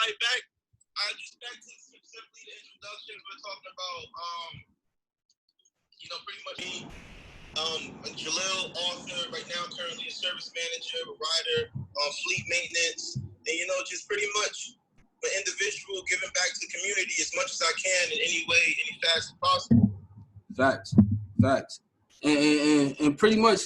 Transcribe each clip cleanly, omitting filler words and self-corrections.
right, back to simply the introduction. We're talking about, pretty much me, Jalil, author, right now currently a service manager, a rider, fleet maintenance, and, just pretty much an individual giving back to the community as much as I can in any way, any facet possible. Facts. And pretty much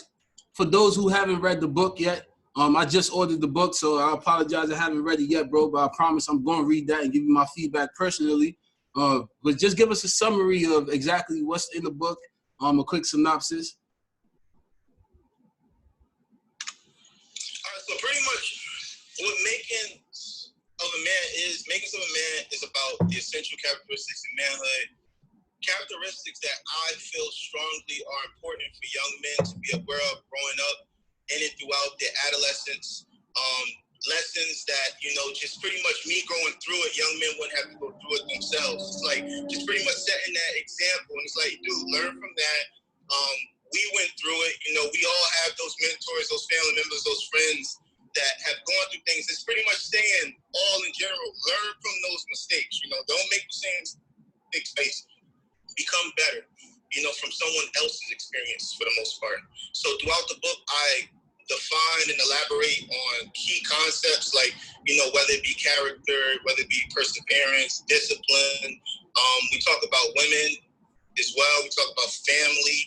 for those who haven't read the book yet, I just ordered the book, so I apologize I haven't read it yet, bro, but I promise I'm going to read that and give you my feedback personally. But just give us a summary of exactly what's in the book, a quick synopsis. All right, so pretty much what making of a man is about the essential characteristics of manhood, characteristics that I feel strongly are important for young men to be aware of growing up in and throughout their adolescence. Lessons that, just pretty much me going through it, young men wouldn't have to go through it themselves. It's like just pretty much setting that example. And it's like, dude, learn from that. We went through it. We all have those mentors, those family members, those friends that have gone through things. It's pretty much saying all in general, learn from those mistakes. Don't make the same mistakes. Become better, from someone else's experience for the most part. So throughout the book, I define and elaborate on key concepts like, whether it be character, whether it be perseverance, discipline. We talk about women as well. We talk about family.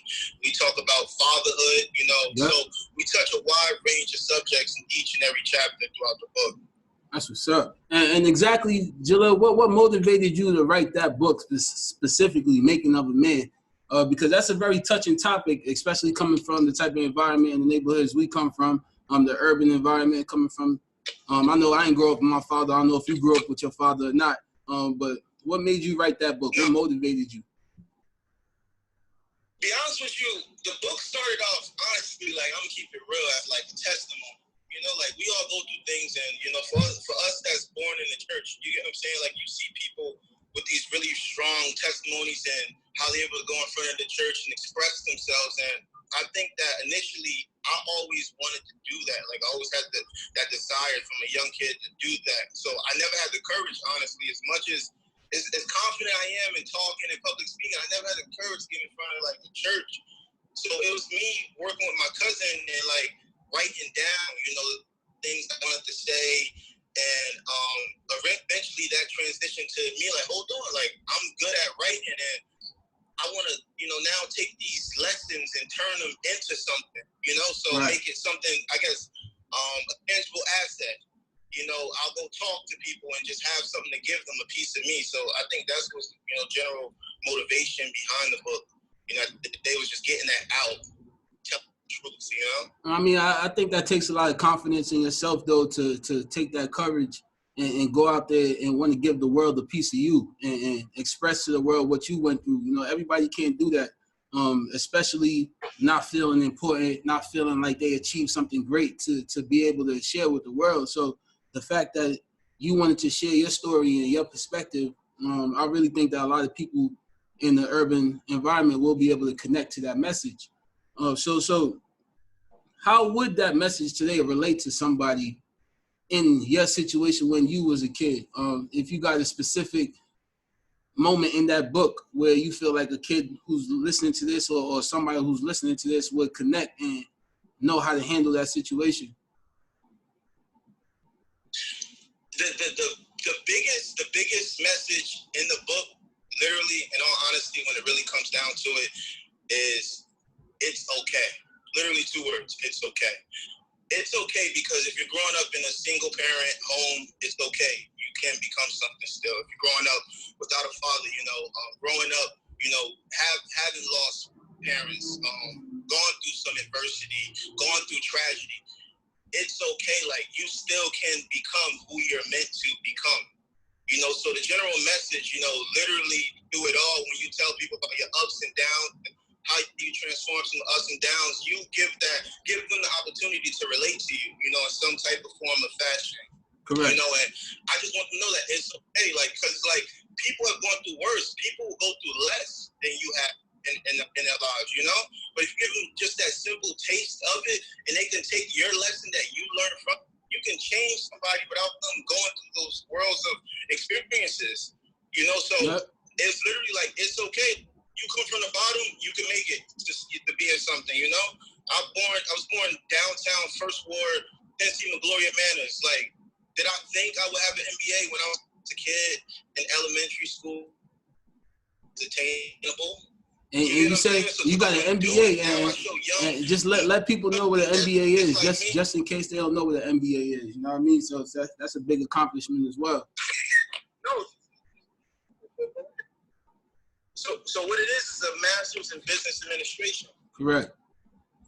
We talk about fatherhood, Yep. So we touch a wide range of subjects in each and every chapter throughout the book. That's what's up. And exactly, Jalil, what motivated you to write that book specifically, Making of a Man? Because that's a very touching topic, especially coming from the type of environment and the neighborhoods we come from, the urban environment coming from. I know I didn't grow up with my father. I don't know if you grew up with your father or not. But what made you write that book? What motivated you? Be honest with you, the book started off, honestly, like, I'm going to keep it real, as like a testimony. Like we all go through things, and for us that's born in the church, you get what I'm saying? Like you see people with these really strong testimonies and how they're able to go in front of the church and express themselves. And I think that initially I always wanted to do that. Like I always had that desire from a young kid to do that. So I never had the courage, honestly, as much as confident I am in talking and public speaking, I never had the courage to get in front of like the church. So it was me working with my cousin and like writing down, things I wanted to say, and eventually that transitioned to me like, hold on, like I'm good at writing, and I want to, now take these lessons and turn them into something, so right. Make it something, I guess, a tangible asset. I'll go talk to people and just have something to give them a piece of me. So I think that's what's, general motivation behind the book. They was just getting that out. Truths, I mean, I think that takes a lot of confidence in yourself, though, to take that courage and go out there and want to give the world a piece of you and express to the world what you went through. Everybody can't do that, especially not feeling important, not feeling like they achieved something great to be able to share with the world. So the fact that you wanted to share your story and your perspective, I really think that a lot of people in the urban environment will be able to connect to that message. So how would that message today relate to somebody in your situation when you was a kid? If you got a specific moment in that book where you feel like a kid who's listening to this or somebody who's listening to this would connect and know how to handle that situation. The biggest message in the book, literally, in all honesty, when it really comes down to it, is it's okay. Literally 2 words, it's okay. It's okay because if you're growing up in a single parent home, it's okay. You can become something still. If you're growing up without a father, growing up, having lost parents, going through some adversity, going through tragedy, it's okay. Like you still can become who you're meant to become. So the general message, literally do it all. When you tell people about your ups and downs, how you transform some ups and downs, you give them the opportunity to relate to you, in some type of form of fashion. Correct. And I just want to know that it's okay, like, because like people have gone through worse. People will go through less than you have in their lives, But if you give them just that simple taste of it, and they can take your lesson that you learned from, you can change somebody without them going through those worlds of experiences. You know, so it's literally like, it's okay. You come from the bottom, you can make it to be in something, you know? I was born downtown, First Ward, Tennessee, Gloria Manors. Like, did I think I would have an MBA when I was a kid in elementary school? It's attainable. And you say you got an MBA, and just let people know what an MBA is, just in case they don't know what an MBA is. You know what I mean? So that's a big accomplishment as well. No. So what it is a master's in business administration. Correct.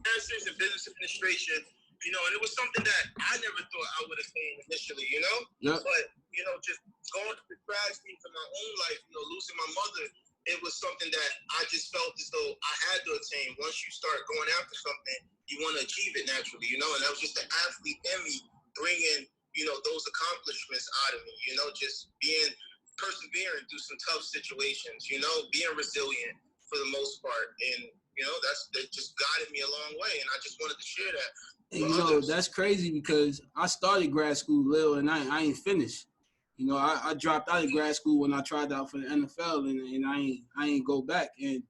Master's in business administration, you know, and it was something that I never thought I would attain initially, you know? Yep. But, you know, just going through the tragedies of my own life, you know, losing my mother, it was something that I just felt as though I had to attain. Once you start going after something, you want to achieve it naturally, you know? And that was just the athlete in me bringing, you know, those accomplishments out of me, you know, just being persevering through some tough situations, you know, being resilient for the most part. And, you know, that just guided me a long way. And I just wanted to share that. And, you know, that's crazy because I started grad school, Lil, and I ain't finished. You know, I dropped out of grad school when I tried out for the NFL, and I ain't go back. And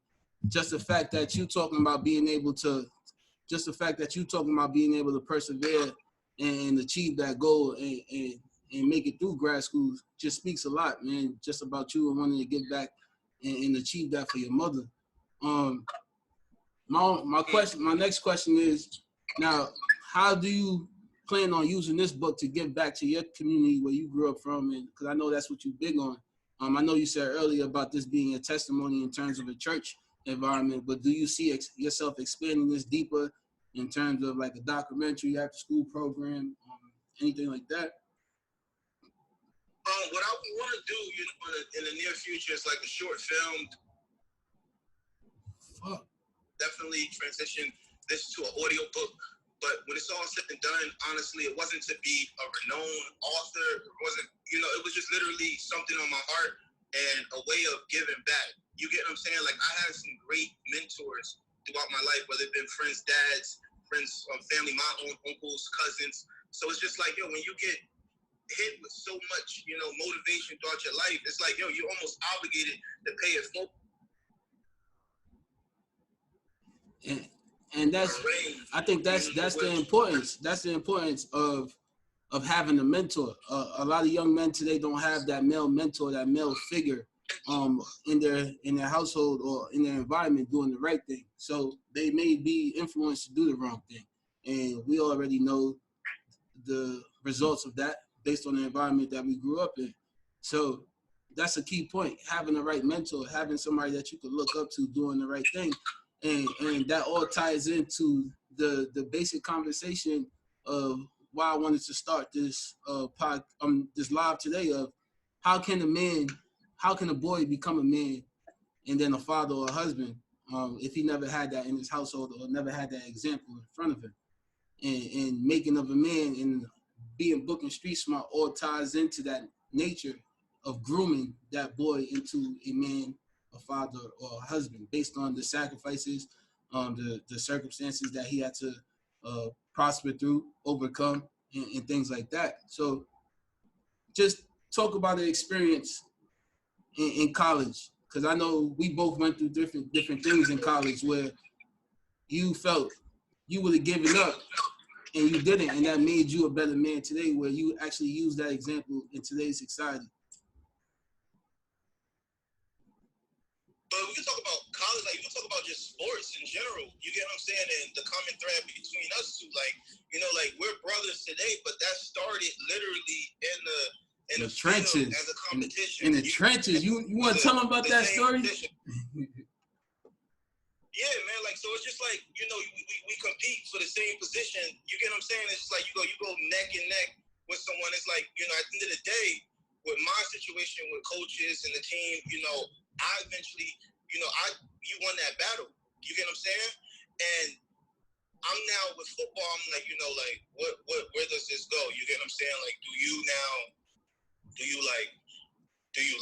just the fact that you talking about being able to persevere and achieve that goal and make it through grad school just speaks a lot, man, just about you and wanting to give back and achieve that for your mother. My next question is, now, how do you plan on using this book to give back to your community where you grew up from? And because I know that's what you're big on. I know you said earlier about this being a testimony in terms of a church environment, but do you see yourself expanding this deeper in terms of like a documentary, after school program, anything like that? What I want to do, you know, in the near future is like a short film. Fuck. Definitely transition this to an audio book. But when it's all said and done, honestly, it wasn't to be a renowned author. It wasn't, you know, it was just literally something on my heart and a way of giving back. You get what I'm saying? Like, I had some great mentors throughout my life, whether it's been friends, dads, friends, family, my own uncles, cousins. So it's just like, yo, when you get hit with so much, you know, motivation throughout your life, it's like, yo, you're almost obligated to pay it forward. And I think that's the importance. That's the importance of having a mentor. A lot of young men today don't have that male mentor, that male figure, in their household or in their environment doing the right thing. So they may be influenced to do the wrong thing, and we already know the results of that based on the environment that we grew up in. So that's a key point: having the right mentor, having somebody that you could look up to doing the right thing. And that all ties into the basic conversation of why I wanted to start this this live today of how can a boy become a man and then a father or a husband if he never had that in his household or never had that example in front of him. And making of a man and being book and street smart all ties into that nature of grooming that boy into a man, a father, or a husband based on the sacrifices, the circumstances that he had to prosper through, overcome, and things like that. So just talk about the experience in college, because I know we both went through different things in college where you felt you would have given up and you didn't, and that made you a better man today, where you actually use that example in today's society. But we can talk about college, like, you can talk about just sports in general. You get what I'm saying? And the common thread between us two, like, you know, like, we're brothers today, but that started literally in the trenches, as a competition. In the trenches. You want to tell them about that story? Yeah, man. Like, so it's just like, you know, we compete for the same position. You get what I'm saying? It's just like you go neck and neck with someone. It's like, you know, at the end of the day, with my situation with coaches and the team, you know, I eventually, you know, you won that battle. You get what I'm saying? And I'm now with football. I'm like, you know, like, where does this go? You get what I'm saying? Like, do you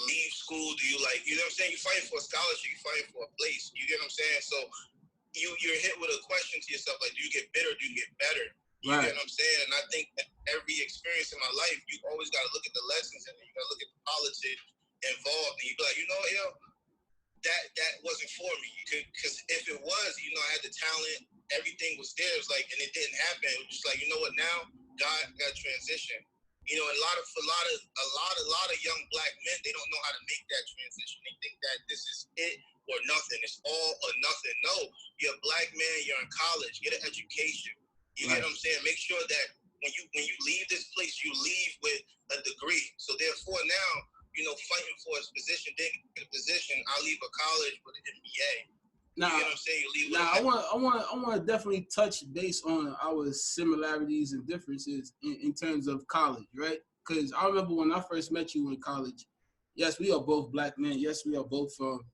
leave school? Do you, like, you know what I'm saying? You're fighting for a scholarship. You're fighting for a place. You get what I'm saying? So you're hit with a question to yourself, like, do you get bitter? Do you get better? You get what I'm saying? And I think that every experience in my life, you always got to look at the lessons and you got to look at the politics involved. And you be like, you know, yo, that wasn't for me. Because if it was, you know, I had the talent, everything was there. It was like, and it didn't happen. It was just like, you know what? Now God got transition. You know, a lot of young black men, they don't know how to make that transition. They think that this is it or nothing. It's all or nothing. No, you're a black man. You're in college. Get an education. You get what I'm saying? Make sure that when you leave this place, you leave with a degree. So therefore, now, you know, fighting for his position, then get a position. I leave a college with an MBA. Now, you get what I'm saying? You leave I want to definitely touch base on our similarities and differences in terms of college, right? Because I remember when I first met you in college. Yes, we are both black men. Yes, we are both from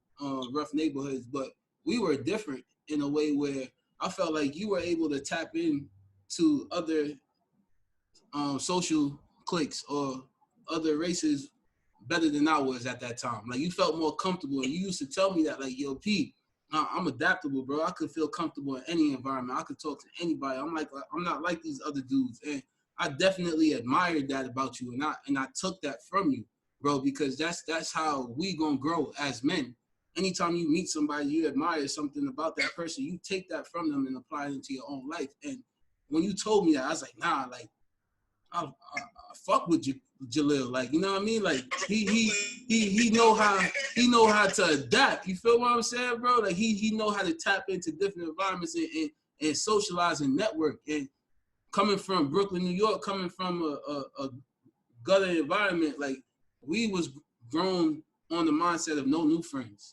rough neighborhoods, but we were different in a way where I felt like you were able to tap in to other social cliques or other races better than I was at that time. Like, you felt more comfortable, and you used to tell me that, like, yo, P, I'm adaptable, bro. I could feel comfortable in any environment. I could talk to anybody. I'm not like these other dudes, and I definitely admired that about you, and I took that from you, bro, because that's how we gonna grow as men. Anytime you meet somebody, you admire something about that person, you take that from them and apply it into your own life. And when you told me that, I was like, nah, like, I fuck with Jalil, like, you know what I mean? Like, he know how to adapt. You feel what I'm saying, bro? Like, he know how to tap into different environments and socialize and network. And coming from Brooklyn, New York, coming from a gutter environment, like, we was grown on the mindset of no new friends.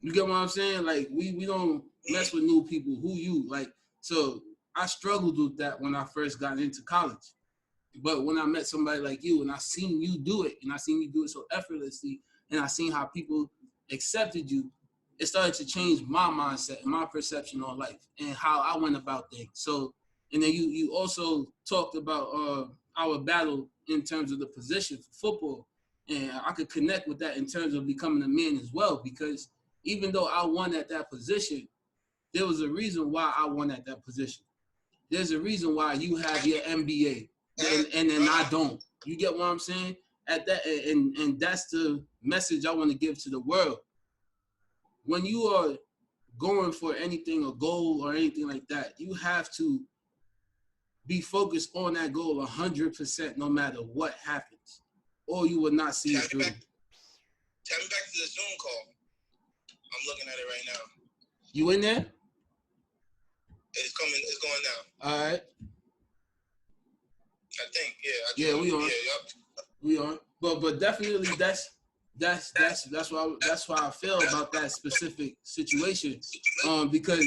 You get what I'm saying? Like, we don't mess with new people. Who you? Like, so I struggled with that when I first got into college. But when I met somebody like you and I seen you do it, and I seen you do it so effortlessly, and I seen how people accepted you, it started to change my mindset and my perception on life and how I went about things. So, and then you also talked about our battle in terms of the position for football. And I could connect with that in terms of becoming a man as well, because even though I won at that position, there was a reason why I won at that position. There's a reason why you have your MBA and then I don't. You get what I'm saying? At that, and that's the message I want to give to the world. When you are going for anything, a goal or anything like that, you have to be focused on that goal 100% no matter what happens, or you will not see it through. Tell me back to the Zoom call. I'm looking at it right now. You in there? It's coming. It's going now. All right. I think. Yeah, we on. Yeah, yep. We on. But definitely that's why I feel about that specific situation. Because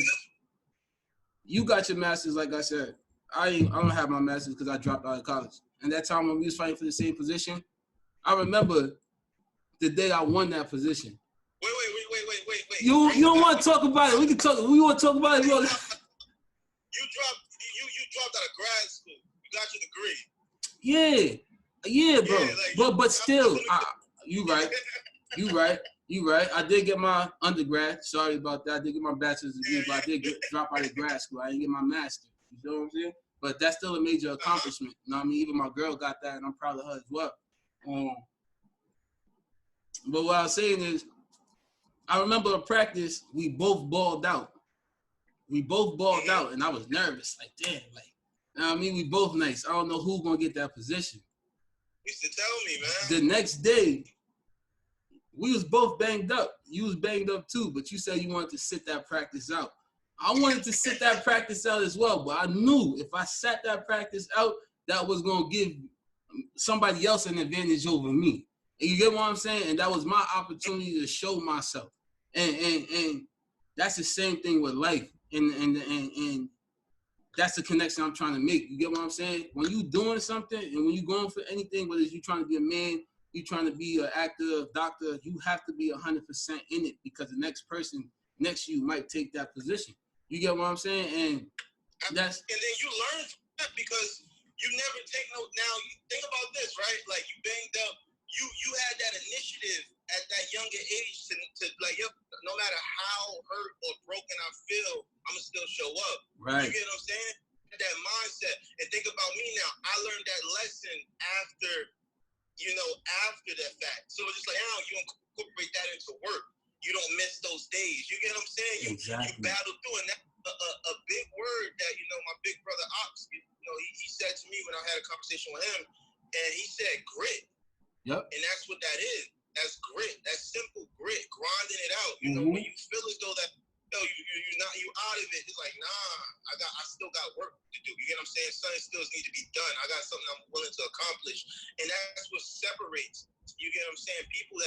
you got your master's, like I said. I don't have my master's because I dropped out of college. And that time when we was fighting for the same position, I remember the day I won that position. Wait. You don't want to talk about it. We can talk. We want to talk about it. You dropped out of grad school. You got your degree. Yeah, bro. Yeah, like, but still, you right. I did get my undergrad. Sorry about that. I did get my bachelor's degree, but I did drop out of grad school. I didn't get my master's. You know what I'm saying? But that's still a major accomplishment. You know what I mean? Even my girl got that, and I'm proud of her as well. But what I was saying is, I remember a practice, we both balled out. And I was nervous. Like, damn, like, you know what I mean? We both nice. I don't know who's going to get that position. You used to tell me, man. The next day, we was both banged up. You was banged up too, but you said you wanted to sit that practice out. I wanted to sit that practice out as well, but I knew if I sat that practice out, that was going to give somebody else an advantage over me. And you get what I'm saying? And that was my opportunity to show myself. And that's the same thing with life. And that's the connection I'm trying to make. You get what I'm saying? When you doing something and when you going for anything, whether it's you trying to be a man, you trying to be an actor, doctor, you have to be 100% in it, because the next person next to you might take that position. You get what I'm saying? And then you learn from that, because you never take no. Now you think about this, right? Like, you banged up. You had that initiative at that younger age to like, yo, no matter how hurt or broken I feel, I'm gonna still show up. Right. You get what I'm saying? that mindset. And think about me now. I learned that lesson after, after that fact. So it's just like, you incorporate that into work. You don't miss those days. You get what I'm saying? You battle through, and that's a big word that, my big brother Ox, he said to me when I had a conversation with him, and he said grit. Yep. And that's what that is. That's grit. That's simple grit, grinding it out. When you feel as though that, you out of it, it's like, nah, I still got work to do. You get what I'm saying? Something still needs to be done. I got something I'm willing to accomplish. And that's what separates, you get what I'm saying? People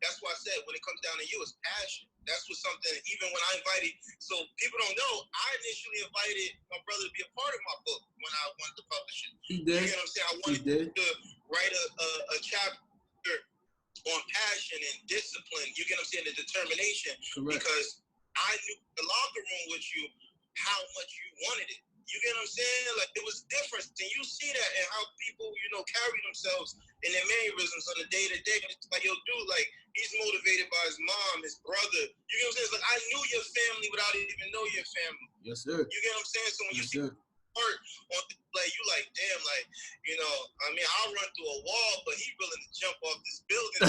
that's why I said, when it comes down to you, it's passion. That's what something, even when I invited, so people don't know, I initially invited my brother to be a part of my book when I wanted to publish it. He did. You get what I'm saying? I wanted to write a chapter on passion and discipline, you get what I'm saying, the determination. Correct. Because I knew the locker room with you how much you wanted it. You get what I'm saying? Like, it was different. And you see that in how people, carry themselves in their mannerisms on a day-to-day. It's like, dude, like, he's motivated by his mom, his brother. You get what I'm saying? It's like, I knew your family without even know your family. Yes, sir. You get what I'm saying? So when you see part on, like, you like, damn, like, I'll run through a wall, but he willing to jump off this building.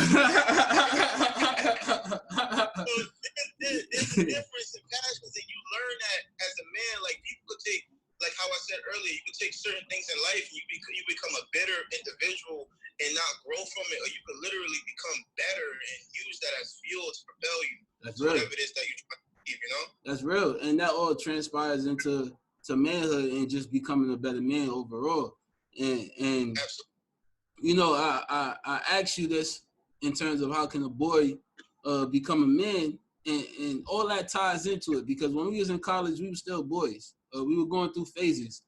There's a difference in passions, and you learn that as a man. Like, people could take, like how I said earlier, you could take certain things in life and you become a bitter individual and not grow from it, or you could literally become better and use that as fuel to propel you. That's real. Whatever it is that you try to achieve, That's real. And that all transpires into manhood and just becoming a better man overall. And absolutely. I asked you this in terms of how can a boy become a man, and all that ties into it, because when we was in college, we were still boys. We were going through phases,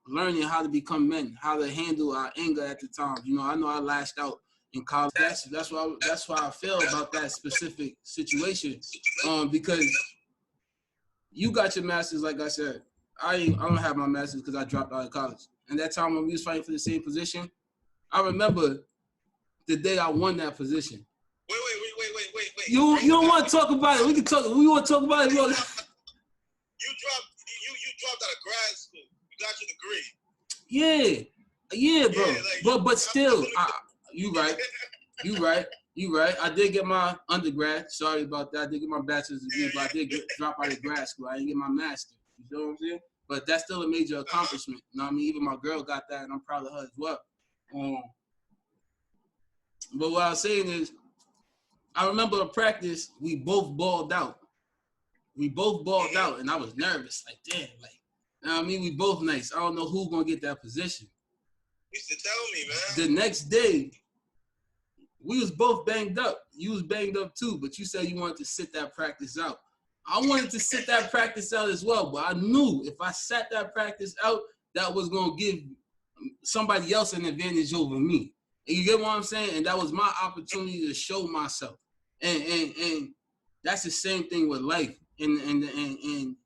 learning how to become men, how to handle our anger at the time. I know I lashed out in college. That's why I feel about that specific situation, because you got your master's, like I said. I don't have my master's because I dropped out of college. And that time when we was fighting for the same position, I remember the day I won that position. Wait. You don't want to talk about it. We can talk. We want to talk about it. You dropped out of grad school. You got your degree. Yeah, bro. Yeah, like, but still, you right. I did get my undergrad. Sorry about that. I did get my bachelor's degree, but I did drop out of grad school. I didn't get my master's. You know what I'm saying? But that's still a major accomplishment. You know what I mean? Even my girl got that, and I'm proud of her as well. But what I was saying is, I remember a practice, we both balled out. And I was nervous. Like, damn, like, you know what I mean? We both nice. I don't know who's going to get that position. You used to tell me, man. The next day, we was both banged up. You was banged up too, but you said you wanted to sit that practice out. I wanted to sit that practice out as well, but I knew if I sat that practice out, that was going to give somebody else an advantage over me. And you get what I'm saying? And that was my opportunity to show myself. And that's the same thing with life. And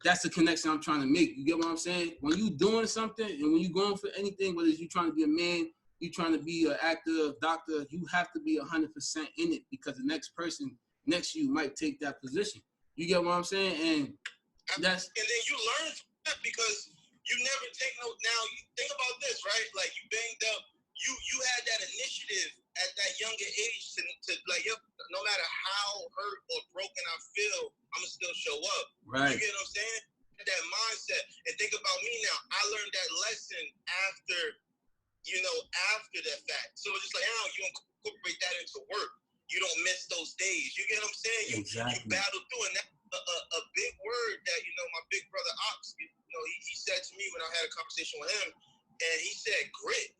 that's the connection I'm trying to make. You get what I'm saying? When you doing something and when you going for anything, whether it's you trying to be a man, you trying to be an actor, doctor, you have to be 100% in it, because the next person next to you might take that position. You get what I'm saying? And then you learn from that, because you never take no. Now you think about this, right? Like, you banged up. You had that initiative at that younger age to like, no matter how hurt or broken I feel, I'm gonna still show up. Right. You get what I'm saying? That mindset. And think about me now. I learned that lesson after that fact. So it's just like, you incorporate that into work. You don't miss those days. You get what I'm saying? Exactly. You battle through, and that's a big word that my big brother Ox, he said to me when I had a conversation with him, and he said grit.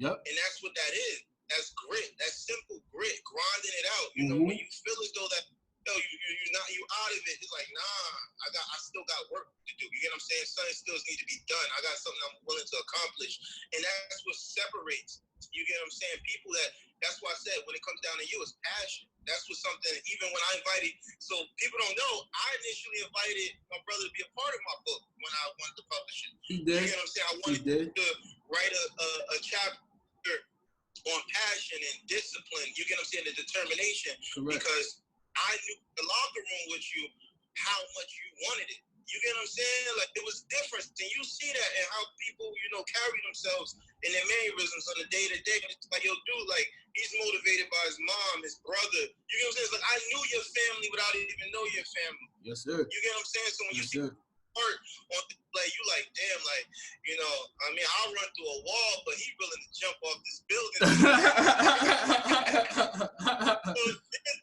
Yep. And that's what that is. That's grit. That's simple grit, grinding it out. When you feel as though that you out of it, it's like, nah, I still got work to do. You get what I'm saying? Something still needs to be done. I got something I'm willing to accomplish. And that's what separates, you get what I'm saying, people that's why I said, when it comes down to you, it's passion. That's what something, even when I invited, so people don't know, I initially invited my brother to be a part of my book when I wanted to publish it. He did. You get what I'm saying? I wanted to write a chapter on passion and discipline, you get what I'm saying, the determination. Correct. Because I knew the locker room with you how much you wanted it. You get what I'm saying? Like, it was different. And you see that in how people, carry themselves in their mannerisms on a day-to-day. And it's like, yo, dude, like, he's motivated by his mom, his brother. You get what I'm saying? It's like, I knew your family without even know your family. Yes, sir. You get what I'm saying? So when you see hurt on the play, you like, damn, like, I mean, I'll run through a wall, but he willing to jump off this building. So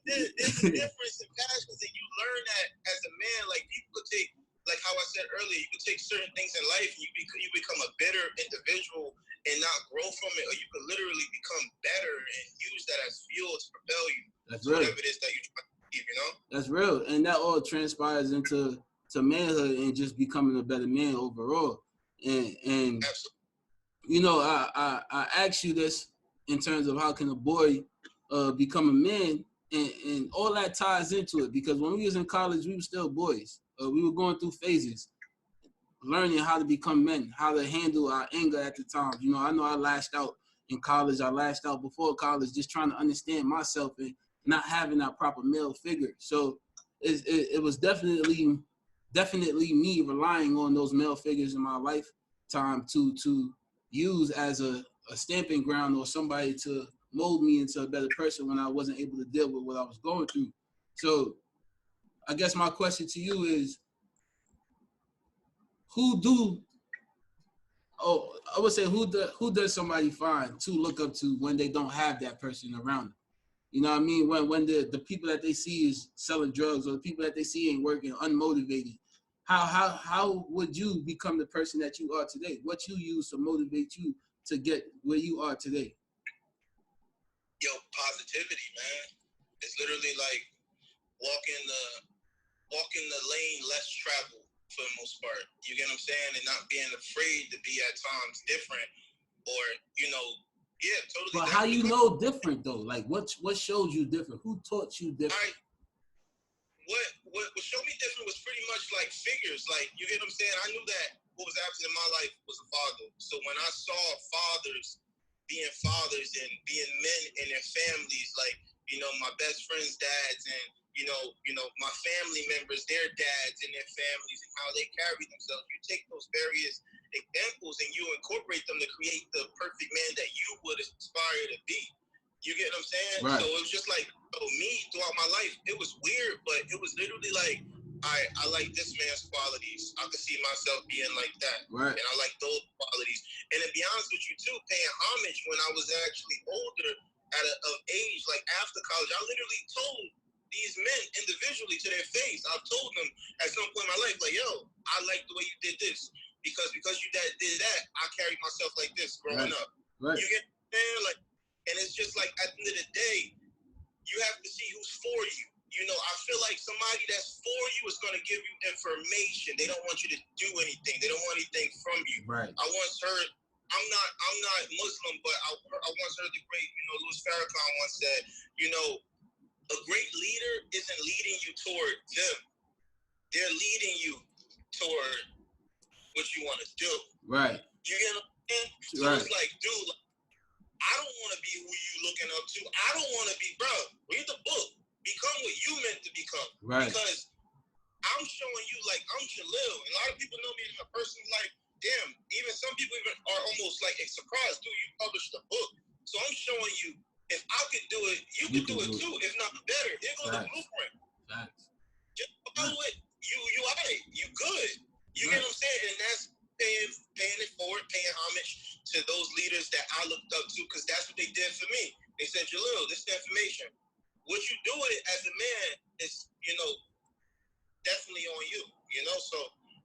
there's a difference in passions, and you learn that as a man. Like, people could take, like how I said earlier, you can take certain things in life and you become a bitter individual and not grow from it, or you can literally become better and use that as fuel to propel you. That's real. Whatever it is that you try to achieve, That's real. And that all transpires into manhood and just becoming a better man overall. And absolutely. I asked you this in terms of how can a boy become a man, and all that ties into it, because when we was in college, we were still boys. We were going through phases, learning how to become men, how to handle our anger at the time. I know I lashed out in college. I lashed out before college, just trying to understand myself and not having that proper male figure. So it was definitely me relying on those male figures in my lifetime to use as a stamping ground or somebody to mold me into a better person when I wasn't able to deal with what I was going through. So I guess my question to you is, who does somebody find to look up to when they don't have that person around them? You know what I mean? When the people that they see is selling drugs, or the people that they see ain't working, unmotivated, how would you become the person that you are today? What you use to motivate you to get where you are today? Yo, positivity, man. It's literally like walking the lane less traveled for the most part. You get what I'm saying? And not being afraid to be at times different, or totally. But how you know different though? Like what showed you different? Who taught you different? What showed me different was pretty much like figures. Like, you get what I'm saying? I knew that what was absent in my life was a father. So when I saw fathers being fathers and being men in their families, like, my best friend's dads and my family members, their dads and their families, and how they carry themselves. You take those various examples and you incorporate them to create the perfect man that you would aspire to be. You get what I'm saying? Right. So it was just like, me throughout my life, it was weird, but it was literally like, I like this man's qualities. I could see myself being like that. Right. And I like those qualities. And to be honest with you too, paying homage when I was actually older of age, like after college, I literally told these men individually to their face. I've told them at some point in my life, like, yo, I like the way you did this. Because you did that, I carried myself like this growing up. Right. You get what I'm saying? Like, and it's just like, at the end of the day, you have to see who's for you. I feel like somebody that's for you is going to give you information. They don't want you to do anything. They don't want anything from you. Right. I once heard, I'm not Muslim, but I once heard the great, Louis Farrakhan once said, a great leader isn't leading you toward them. They're leading you toward what you want to do. Right. You get what I'm saying? So right. It's like, dude, I don't want to be who you looking up to. I don't want to be, bro. Read the book. Become what you meant to become. Right. Because I'm showing you, like, I'm Jalil. A lot of people know me as a person, like, damn, even some people even are almost like surprised, dude, you published a book. So I'm showing you, if I could do it, you can do it too, if not better. Here goes the blueprint. Facts. Just follow it. You all right. You good. You get what I'm saying? And that's paying it forward, paying homage to those leaders that I looked up to, because that's what they did for me. They said, Jalil, this is the information. What you do it as a man is, definitely on you, So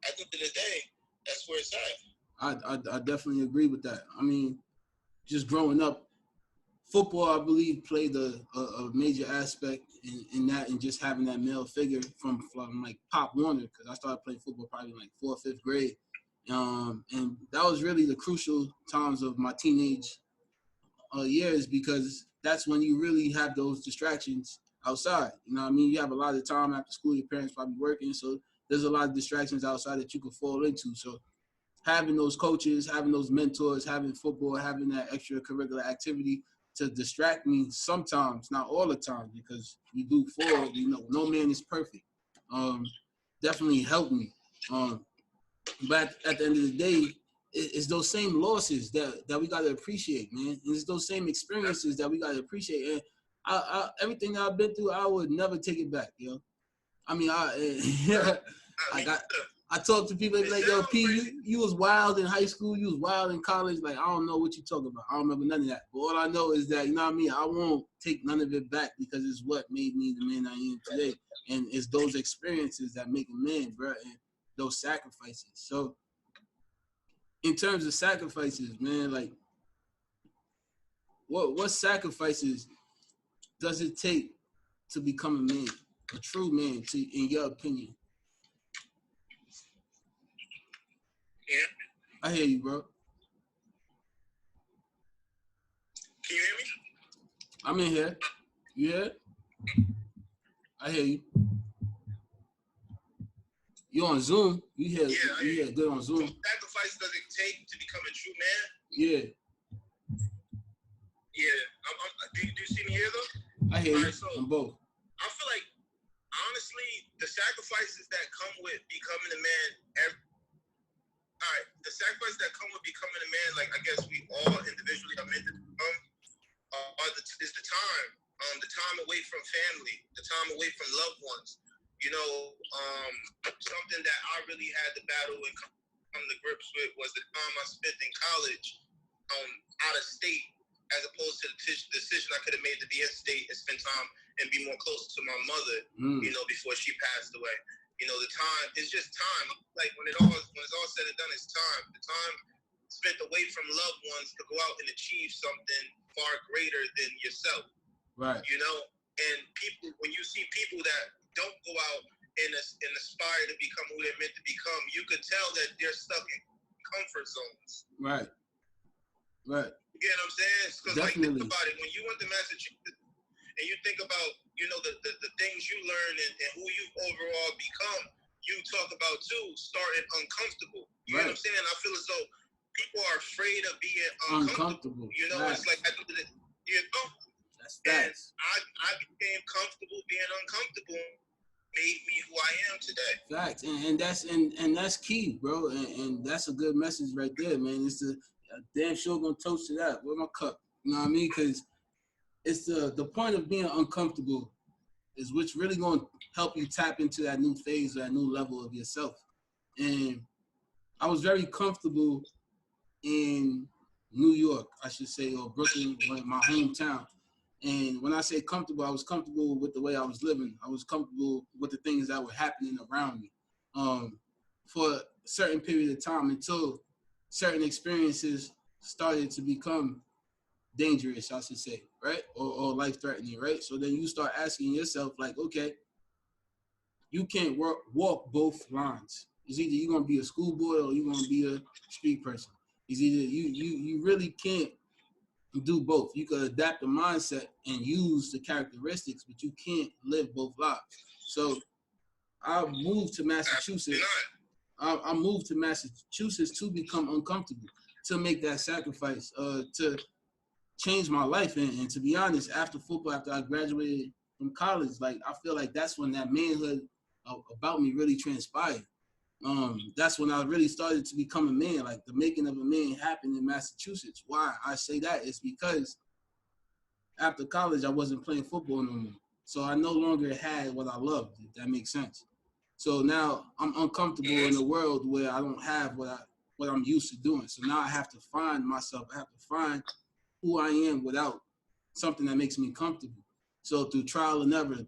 at the end of the day, that's where it's at. I definitely agree with that. I mean, just growing up, football, I believe, played a major aspect in that, and just having that male figure from like Pop Warner, because I started playing football probably in like 4th, 5th grade. And that was really the crucial times of my teenage years, because that's when you really have those distractions outside. You know what I mean? You have a lot of time after school, your parents probably working, so there's a lot of distractions outside that you could fall into. So having those coaches, having those mentors, having football, having that extracurricular activity to distract me sometimes, not all the time, because we do fall, no man is perfect. Definitely helped me. But at the end of the day, it's those same losses that we gotta appreciate, man. And it's those same experiences that we gotta appreciate. And everything that I've been through, I would never take it back, yo. I mean, I talk to people like, yo, P, you was wild in high school, you was wild in college. Like, I don't know what you talking about. I don't remember none of that. But all I know is that, you know what I mean, I won't take none of it back because it's what made me the man I am today. And it's those experiences that make a man, bro, and those sacrifices. So in terms of sacrifices, man, like, what sacrifices does it take to become a man, a true man, in your opinion? Yeah. I hear you, bro. Can you hear me? I'm in here. You hear? I hear you. You on Zoom? You hear? Yeah, you hear good on Zoom? So sacrifice does it take to become a true man? Yeah. Yeah. Do you see me here though? I hear you. So on both. I feel like honestly, the sacrifices that come with becoming a man. The sacrifices that come with becoming a man, like I guess we all individually are meant to become, is the time away from family, the time away from loved ones. You know, something that I really had to battle and come to grips with was the time I spent in college, out of state, as opposed to the decision I could have made to be in state and spend time and be more close to my mother, you know, before she passed away. You know, the time, it's just time. Like when it's all said and done, it's time. The time spent away from loved ones to go out and achieve something far greater than yourself. Right. You know, and people, when you see people that don't go out and aspire to become who they're meant to become, you could tell that they're stuck in comfort zones. Right. Right. You get what I'm saying? Because like, think about it. When you went to Massachusetts and you think about, you know, the things you learn and who you've overall become, you talk about too, starting uncomfortable. You know what I'm saying? I feel as though people are afraid of being uncomfortable. You know, it's like, you know, that's facts. And I became comfortable being uncomfortable, made me who I am today. Facts, and that's key, bro. And that's a good message right there, man. It's damn sure gonna toast to that. Where's my cup? You know what I mean? Because it's the point of being uncomfortable is what's really going to help you tap into that new phase or that new level of yourself. And I was very comfortable in New York, I should say, or Brooklyn, my hometown. And when I say comfortable, I was comfortable with the way I was living. I was comfortable with the things that were happening around me for a certain period of time until certain experiences started to become dangerous, I should say, right? Or life-threatening, right? So then you start asking yourself, like, okay, you can't walk both lines. It's either you're going to be a schoolboy or you're going to be a street person. It's either you really can't do both. You could adapt the mindset and use the characteristics, but you can't live both lives. So I moved to Massachusetts. I moved to Massachusetts to become uncomfortable, to make that sacrifice, to change my life. And to be honest, after football, after I graduated from college, like I feel like that's when that manhood about me really transpired. That's when I really started to become a man. Like the making of a man happened in Massachusetts. Why I say that is because after college, I wasn't playing football no more. So I no longer had what I loved, if that makes sense. So now I'm uncomfortable in a world where I don't have what I'm used to doing. So now I have to find myself. I have to find who I am without something that makes me comfortable. So through trial and error,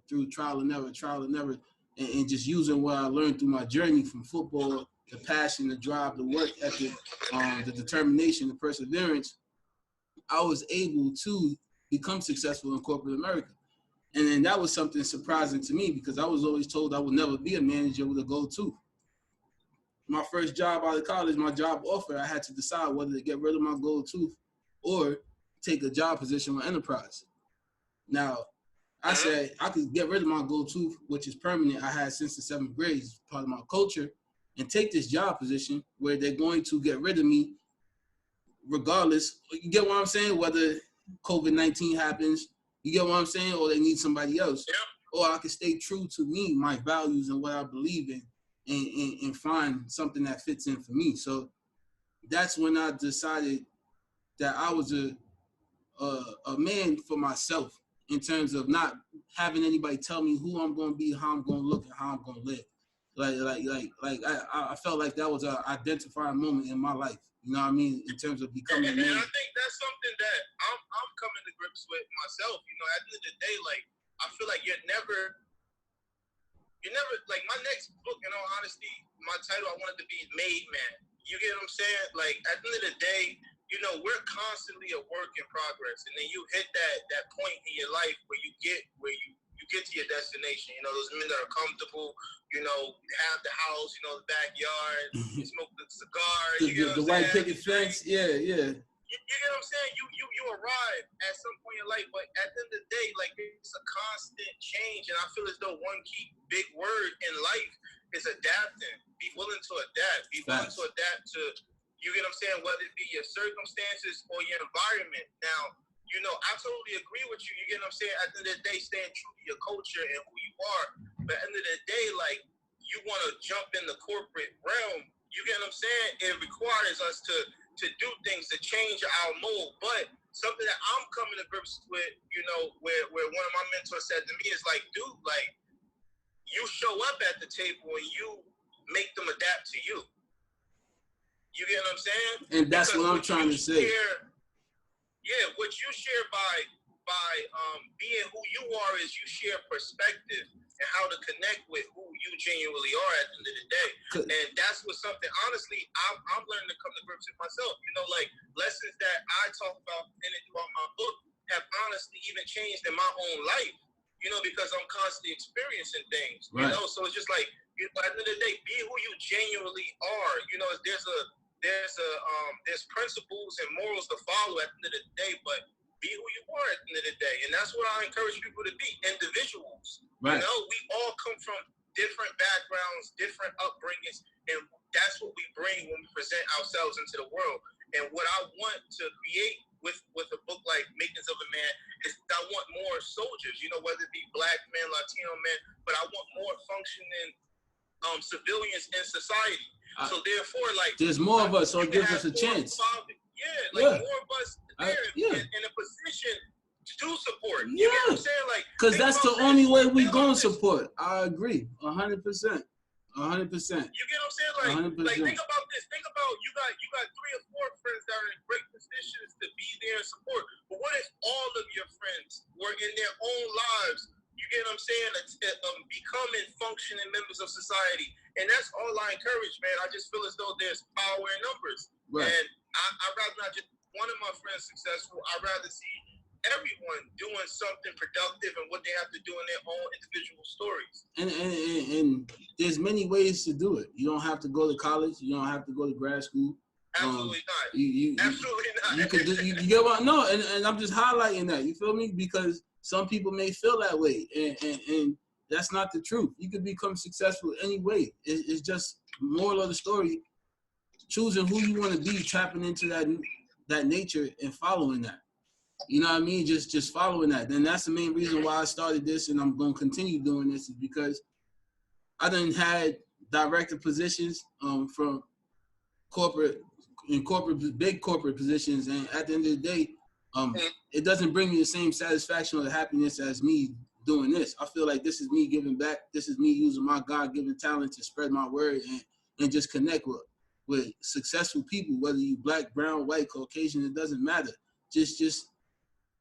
and just using what I learned through my journey from football, the passion, the drive, the work ethic, the determination, the perseverance, I was able to become successful in corporate America. And then that was something surprising to me because I was always told I would never be a manager with a gold tooth. My first job out of college, my job offer, I had to decide whether to get rid of my gold tooth or take a job position with Enterprise. Now, I said I could get rid of my gold tooth, which is permanent. I had since the 7th grade, it's part of my culture, and take this job position where they're going to get rid of me regardless. You get what I'm saying? Whether COVID-19 happens, you get what I'm saying? Or they need somebody else. Yep. Or I can stay true to me, my values, and what I believe in and find something that fits in for me. So that's when I decided that I was a man for myself in terms of not having anybody tell me who I'm going to be, how I'm going to look, and how I'm going to live. I felt like that was an identifying moment in my life. You know what I mean? In terms of becoming a man. And I think that's something that I'm coming to grips with myself. You know, at the end of the day, like, I feel like you're never like, my next book, in all honesty, my title, I wanted to be Made Man. You get what I'm saying? Like, at the end of the day, you know, we're constantly a work in progress, and then you hit that point in your life where you get to your destination. You know, those men that are comfortable, you know, have the house, you know, the backyard, you smoke the cigar, you get what I'm saying? The white picket fence, yeah. You get what I'm saying? You arrive at some point in life, but at the end of the day, like, it's a constant change, and I feel as though one key big word in life is adapting. Be willing to adapt. Be willing to adapt to, you get what I'm saying, whether it be your circumstances or your environment. Now, you know, I totally agree with you. You get what I'm saying? At the end of the day, staying true to your culture and who you are. But at the end of the day, like, you want to jump in the corporate realm. You get what I'm saying? It requires us to do things, to change our mold. But something that I'm coming to grips with, you know, where one of my mentors said to me is like, dude, like, you show up at the table and you make them adapt to you. You get what I'm saying? And that's what I'm trying to say. What you share by being who you are is you share perspective and how to connect with who you genuinely are at the end of the day. And that's what something, honestly, I'm learning to come to grips with myself. You know, like, lessons that I talk about in and throughout my book have honestly even changed in my own life, you know, because I'm constantly experiencing things, you know? So it's just like, you know, at the end of the day, be who you genuinely are. You know, there's principles and morals to follow at the end of the day, but be who you are at the end of the day. And that's what I encourage people to be, individuals. You know, we all come from different backgrounds, different upbringings, and that's what we bring when we present ourselves into the world. And what I want to create with a book like Makings of a Man is I want more soldiers, you know, whether it be Black men, Latino men, but I want more functioning civilians in society. So therefore, like, there's more of us, so it gives us a chance. More of us there in a position to support. You get what I'm saying? Like, because that's the only way we gonna support. I agree, 100%. 100%. You get what I'm saying? Like, think about this. Think about you got 3 or 4 friends that are in great positions to be there and support. But what if all of your friends were in their own lives? You get what I'm saying? Becoming functioning members of society. And that's all I encourage, man. I just feel as though there's power in numbers. Right. And I'd rather not just one of my friends successful. I'd rather see everyone doing something productive and what they have to do in their own individual stories. And there's many ways to do it. You don't have to go to college. You don't have to go to grad school. Absolutely not. Absolutely not. You can do. You get what? No, and I'm just highlighting that. You feel me? Because some people may feel that way, and that's not the truth. You can become successful any way. It's just moral of the story, choosing who you want to be, tapping into that nature and following that. You know what I mean? Just following that. Then that's the main reason why I started this, and I'm going to continue doing this, is because I done had director positions from big corporate positions, and at the end of the day, it doesn't bring me the same satisfaction or the happiness as me doing this. I feel like this is me giving back. This is me using my God-given talent to spread my word and just connect with successful people, whether you Black, brown, white, Caucasian, it doesn't matter.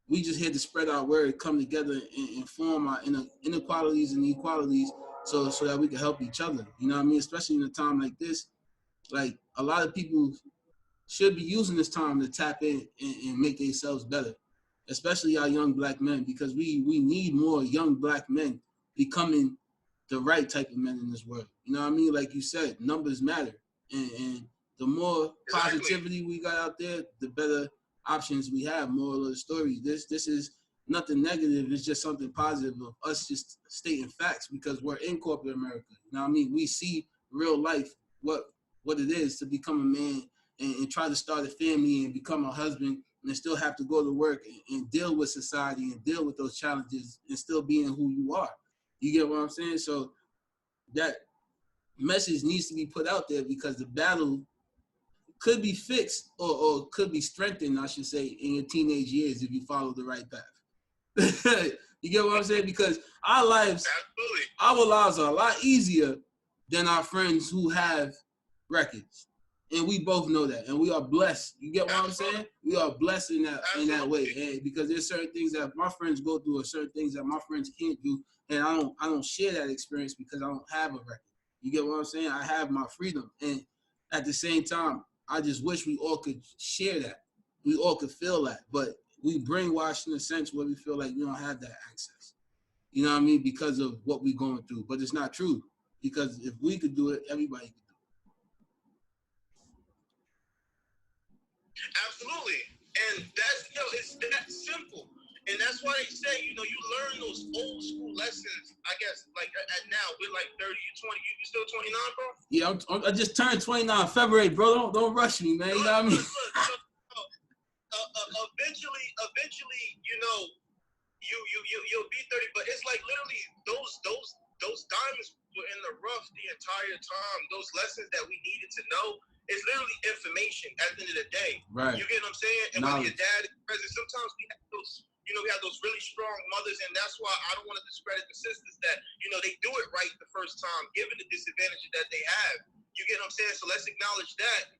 We just here to spread our word, come together and form our inequalities and equalities so that we can help each other. You know what I mean? Especially in a time like this, like, a lot of people should be using this time to tap in and make themselves better, especially our young Black men, because we need more young Black men becoming the right type of men in this world. You know what I mean? Like you said, numbers matter. And the more positivity we got out there, the better options we have. Moral of the story. This is nothing negative. It's just something positive of us just stating facts, because we're in corporate America. You know what I mean? We see real life, what it is to become a man and try to start a family and become a husband and still have to go to work and deal with society and deal with those challenges and still being who you are. You get what I'm saying? So message needs to be put out there because the battle could be fixed or could be strengthened, I should say, in your teenage years if you follow the right path. You get what I'm saying? Because our lives are a lot easier than our friends who have records. And we both know that. And we are blessed. You get what I'm saying? We are blessed in that way. And because there's certain things that my friends go through or certain things that my friends can't do. And I don't share that experience because I don't have a record. You get what I'm saying? I have my freedom. And at the same time, I just wish we all could share that. We all could feel that. But we brainwashed in a sense where we feel like we don't have that access. You know what I mean? Because of what we're going through. But it's not true. Because if we could do it, everybody could do it. Absolutely. And that's, it's that simple. And that's why they say, you learn those old school lessons, I guess, like at now, we're like 30, you 20, you still 29, bro? Yeah, I just turned 29 in February, bro. Don't rush me, man. You know what I mean? Eventually, you'll be 30, but it's like literally those diamonds were in the rough the entire time. Those lessons that we needed to know, it's literally information at the end of the day. Right. You get what I'm saying? And when your dad is present, sometimes we have those, we have those really strong mothers, and that's why I don't want to discredit the sisters that, they do it right the first time, given the disadvantages that they have. You get what I'm saying? So let's acknowledge that,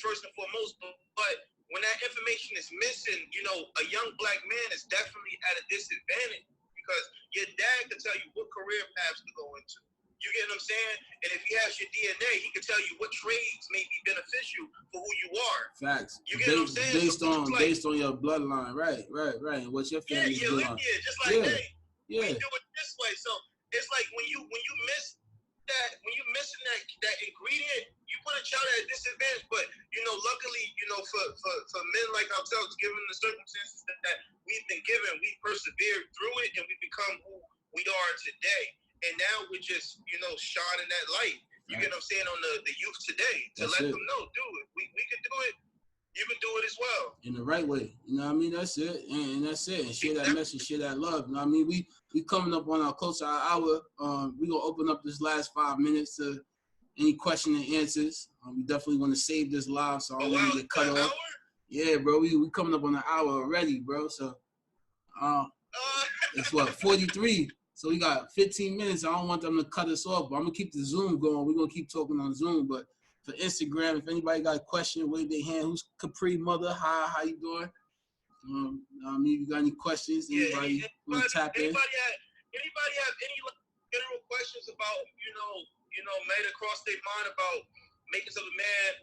first and foremost. But when that information is missing, a young black man is definitely at a disadvantage because your dad can tell you what career paths to go into. You get what I'm saying? And if he has your DNA, he can tell you what trades may be beneficial for who you are. Facts. You get what I'm saying? Based on your bloodline, right. And what's your family's bloodline? Yeah, just like we do it this way. So it's like when you miss that, when you missing that ingredient, you put a child at a disadvantage. But luckily, for men like ourselves, given the circumstances that we've been given, we persevered through it and we become who we are today. And now we're just, shining that light. You get what I'm saying, on the youth today to let them know, dude, we can do it. You can do it as well. In the right way. You know what I mean? That's it. And that's it. And share that message, share that love. You know what I mean? We coming up on our close to our hour. We're going to open up this last 5 minutes to any question and answers. We definitely want to save this live so I don't want to get cut off. Yeah, bro. We coming up on an hour already, bro. So it's 43. So we got 15 minutes. I don't want them to cut us off, but I'm going to keep the Zoom going. We're going to keep talking on Zoom. But for Instagram, if anybody got a question, wave their hand. Who's Capri Mother? Hi, how you doing? I mean, you got any questions? Anybody want to tap in? Anybody have any general questions about, made across their mind about makings of a man?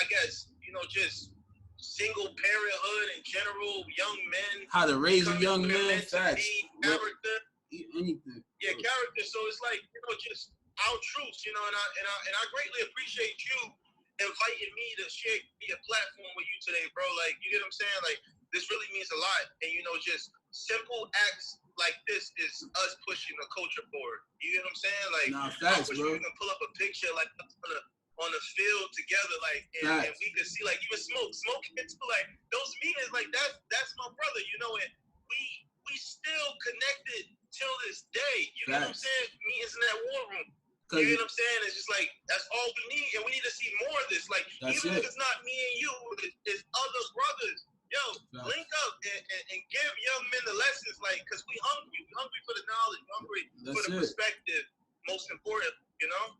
I guess, just single parenthood in general, young men. How to raise a young man, facts. Character. Anything. Yeah, character. So it's like, just our truths, and I greatly appreciate you inviting me to share a platform with you today, bro. Like, you get what I'm saying? Like, this really means a lot. And, just simple acts like this is us pushing the culture forward. You get what I'm saying? Like, facts, bro. We can pull up a picture like on the field together, like, and we could see, like, even smoke kids, like, those meetings, like, that's my brother, and we still connected till this day. You get what I'm saying? Meetings in that war room. You get what I'm saying? It's just like, that's all we need, and we need to see more of this. Like, even if it's not me and you, it's other brothers. Yo, link up and give young men the lessons, like, because we hungry. We hungry for the knowledge. We hungry for the perspective. Most important,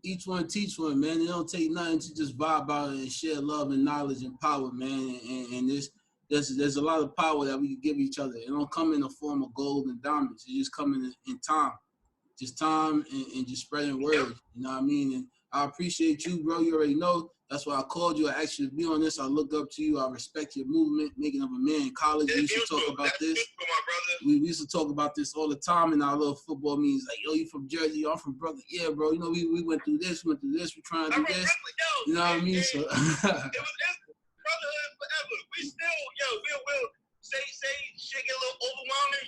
Each one teach one, man. It don't take nothing to just vibe out and share love and knowledge and power, man. And there's a lot of power that we can give each other. It don't come in the form of gold and diamonds. It just come in time. Just time and just spreading word. Yep. You know what I mean? And I appreciate you, bro. You already know. That's why I called you. I asked you to be on this. I look up to you. I respect your movement, making of a man in college. We used to talk about this. We used to talk about this all the time in our little football meetings. Like, yo, you from Jersey? I'm from Brooklyn. Yeah, bro. We went through this. We trying to do this. You know what I mean? So it was brotherhood forever. We still, we'll say shit get a little overwhelming.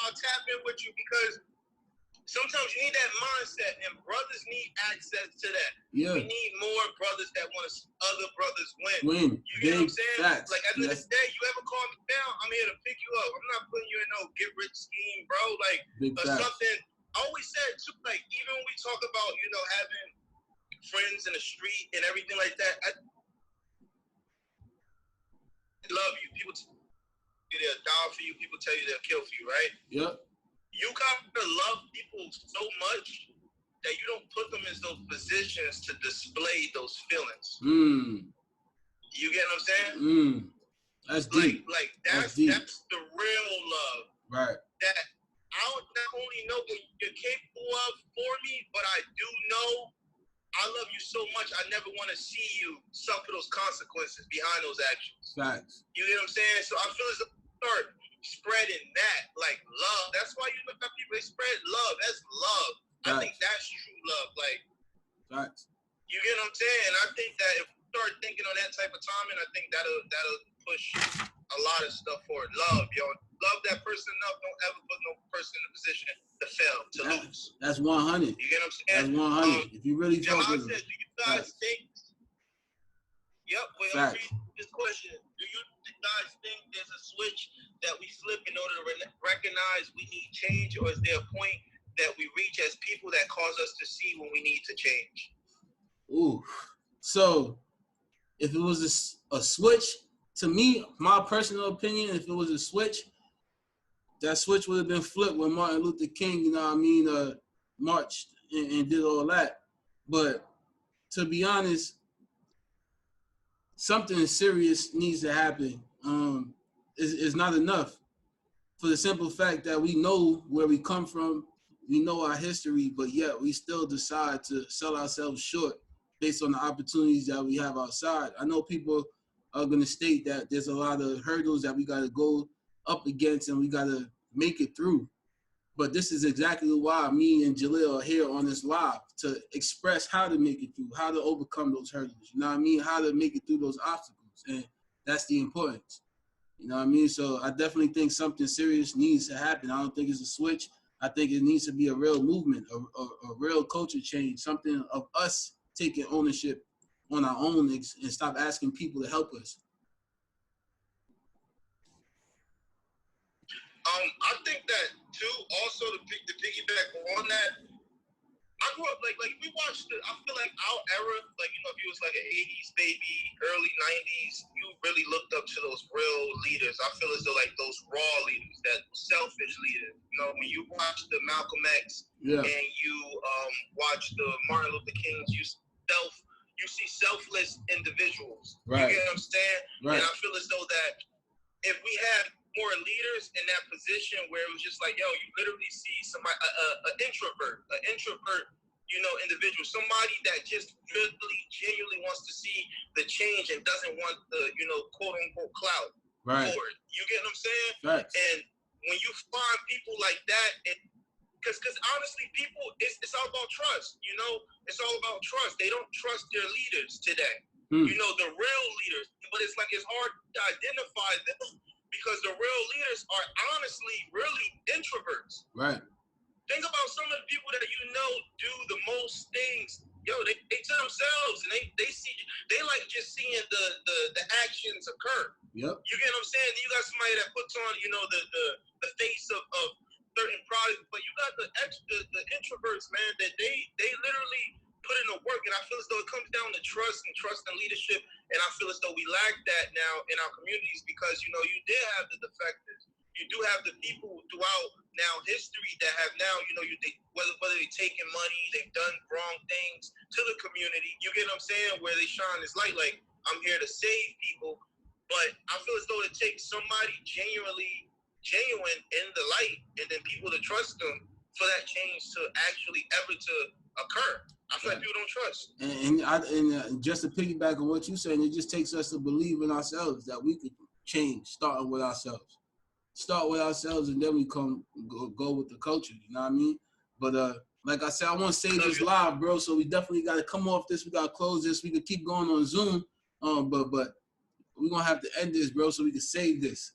I'll tap in with you because sometimes you need that mindset, and brothers need access to that. Yeah. We need more brothers that want to see other brothers win. You get what I'm saying? Facts. Like, at the end of the day, you ever call me down, I'm here to pick you up. I'm not putting you in no get-rich scheme, bro. Like, something. I always said, too, like, even when we talk about, having friends in the street and everything like that. I love you. People tell you they'll die for you. People tell you they'll kill for you, right? Yep. You gotta love people so much that you don't put them in those positions to display those feelings. You get what I'm saying? That's deep. Like that's the real love. Right. That I don't not only know what you're capable of for me, but I do know I love you so much. I never want to see you suffer those consequences behind those actions. Facts. You get what I'm saying? So I feel as though you start spreading that, like love. That's why you look at people, they spread love. That's love. Facts. I think that's true love. Like, facts. You get what I'm saying? I think that if we start thinking on that type of timing, I think that'll push a lot of stuff forward. Love, yo. Love that person enough. Don't ever put no person in a position to fail, to lose. That's 100. You get what I'm saying? That's 100. If you really talk to them. Do you guys think? Yep. Well, this question: do you guys think there's a switch that we flip in order to recognize we need change, or is there a point that we reach as people that cause us to see when we need to change? Ooh. So, if it was a switch, to me, my personal opinion, if it was a switch, that switch would have been flipped when Martin Luther King, you know what I mean, marched and did all that. But to be honest, something serious needs to happen. It's not enough for the simple fact that we know where we come from, we know our history, but yet we still decide to sell ourselves short based on the opportunities that we have outside. I know people are going to state that there's a lot of hurdles that we got to go up against and we got to make it through. But this is exactly why me and Jalil are here on this live, to express how to make it through, how to overcome those hurdles, you know what I mean? How to make it through those obstacles. And that's the importance, you know what I mean? So I definitely think something serious needs to happen. I don't think it's a switch. I think it needs to be a real movement, a real culture change, something of us taking ownership on our own and stop asking people to help us. I think that too. Also, to piggyback on that, I grew up like we watched. I feel like our era, like if you was like an '80s baby, early '90s, you really looked up to those real leaders. I feel as though like those raw leaders, that selfish leaders. When you watch the Malcolm X and you watch the Martin Luther Kings, you see selfless individuals. Right. You get what I'm saying? Right. And I feel as though that if we had more leaders in that position where it was just like, yo, you literally see somebody, an introvert, individual, somebody that just really genuinely wants to see the change and doesn't want the, quote unquote clout forward. You get what I'm saying? Right. And when you find people like that, because honestly, people, it's all about trust. It's all about trust. They don't trust their leaders today. The real leaders, but it's hard to identify them. Because the real leaders are honestly really introverts. Right. Think about some of the people that do the most things. Yo, they to themselves and they like just seeing the actions occur. Yep. You get what I'm saying? You got somebody that puts on, the face of certain products, but you got the introverts, man, that they literally put in the work, and I feel as though it comes down to trust and leadership. And I feel as though we lack that now in our communities because, you did have the defectors. You do have the people throughout now history that have now, whether they're taking money, they've done wrong things to the community. You get what I'm saying? Where they shine this light, like, I'm here to save people. But I feel as though it takes somebody genuine in the light and then people to trust them for that change to actually ever to occur. I feel like people don't trust. And just to piggyback on what you're saying, it just takes us to believe in ourselves that we could change, starting with ourselves. Start with ourselves, and then we go with the culture. You know what I mean? But like I said, I want to save this live, bro. So we definitely got to come off this. We got to close this. We could keep going on Zoom, but we're gonna have to end this, bro, so we can save this.